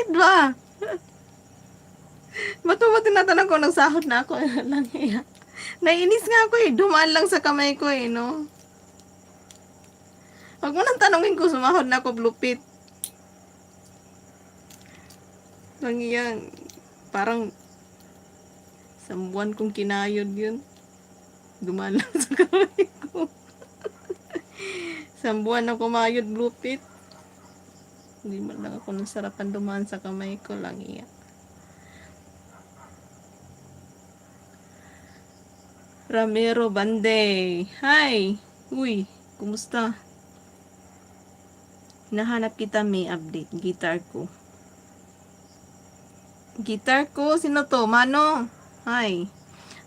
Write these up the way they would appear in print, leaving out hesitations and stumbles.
Lupit ba? Ba't mo ba tinatanong ko nagsahod na ako? Lang iya. Naiinis nga ako eh. Dumaan lang sa kamay ko eh, no? Huwag mo nang tanongin ko sumahod na ako, Lupit. Lang iya. Parang isang buwan kong kinayod yun. Dumaan lang sa kamay ko. Isang buwan na kumayod, Lupit. Hindi man lang ako nasarapan dumaan sa kamay ko lang iya. Ramiro Banday. Hi! Uy, kumusta? Hinahanap kita, may update. Guitar ko. Guitar ko? Sino to? Mano? Hi.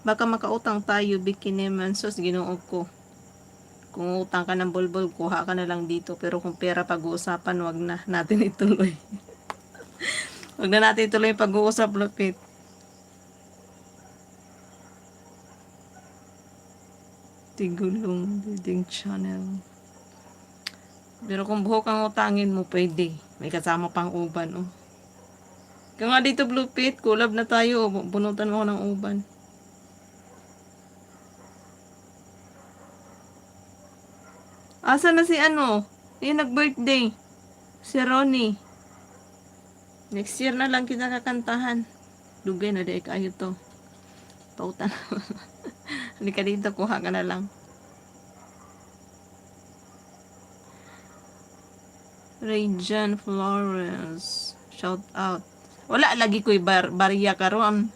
Baka makautang tayo, bikini man. Sus, ginoo ko. Kung utang ka ng bulbul, kuha ka na lang dito. Pero kung pera pag-uusapan, wag na natin ituloy. Wag na natin ituloy yung pag-uusap, Lupit. Tigulong Building Channel. Pero kung buhok ang utangin mo, pwede. May kasama pang uban, oh. Kaya nga dito, Lupit, collab na tayo. Bunutan mo ako ng uban. Asa na si ano? Yung nag-birthday. Si Ronnie. Next year na lang kita kakantahan. Dugay na di kayo to. Pautan. Halika dito, kuha ka na lang. Rayjan Flores. Shout out. Wala, lagi ko'y barya karon.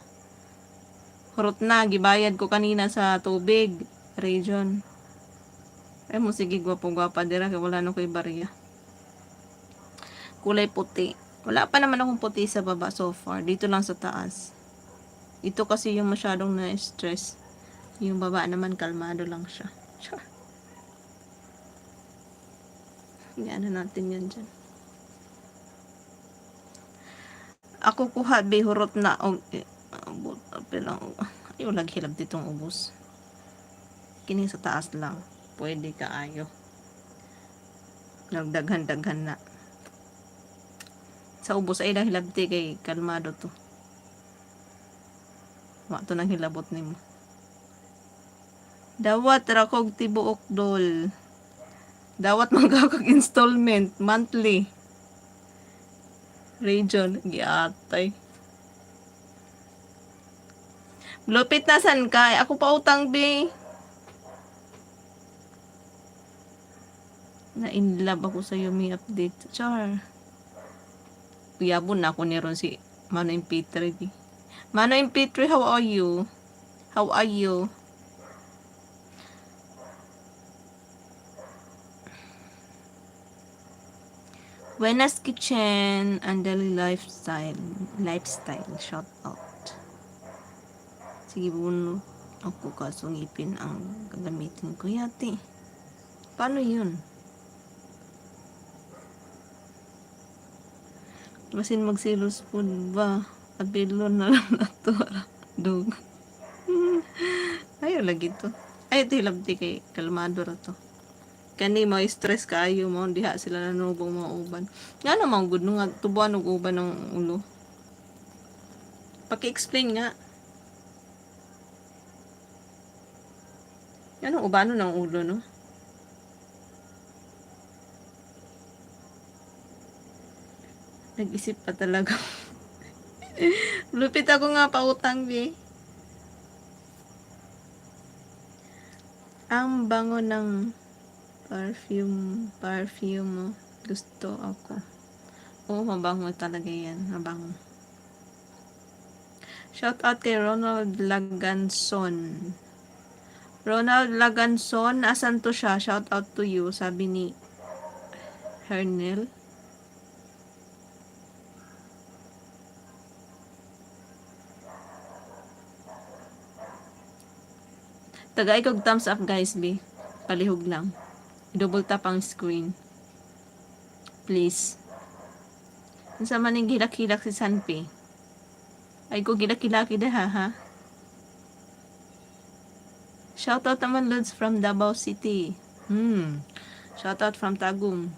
Hurot na, gibayad ko kanina sa tubig. Rayjan. Ay mo, sige, gwapo-gwapa dira. Kaya wala na ko'y barya. Kulay puti. Wala pa naman akong puti sa baba so far. Dito lang sa taas. Ito kasi yung masyadong na-stress. Yung baba naman, kalmado lang siya. Yan na natin yan dyan. Ako kuha, bihurot na. Ayaw, laghilab ditong ubos. Kini sa taas lang. Pwede ka ayo. Nagdaghan-daghan na. Sa ubos ay hilabti kay kalmado to. Wato nang hilabot nimo. Dawat rakog tibuok dol. Dawat magkakag installment monthly. Region giatay. Lupit na san ka? Ako pa utang be. Na in love ako sa may update. Char. Uyabon na ako ni ron si Mano MP3. Mano MP3, how are you? How are you? Buenas Kitchen and Daily Lifestyle. Shout out. Sige, buno ako kasungipin ang gagamitin ko yati. Paano yun? Masin magsilos po ba? Abilo na lang na to. Dug. Ayaw lagi to. Ay, ito hilabti kay kalmado ra to. Kani mo stress kaayo mo diha sila nanubong mga uban. Nga naman good no nga tubuan og uban ng ulo. Paki-explain nga. Yan ang ubano ng ulo, no? Nag-isip pa talaga. Lupit ako nga pautang, be. Ang bango ng perfume mo. Gusto ako. Oo, mabango talaga yan. Mabango. Shout out kay Ronald Laganson. Ronald Laganson, asan to siya? Shout out to you, sabi ni Hernel. Tagay kog thumbs up guys, be. Palihog lang. I-double tap ang screen. Please. Unsa man ning gilak-hilak si Sanpi? Ay ko gilak-hilaki dah ha. Shout out naman Lods from Davao City. Shout out from Tagum.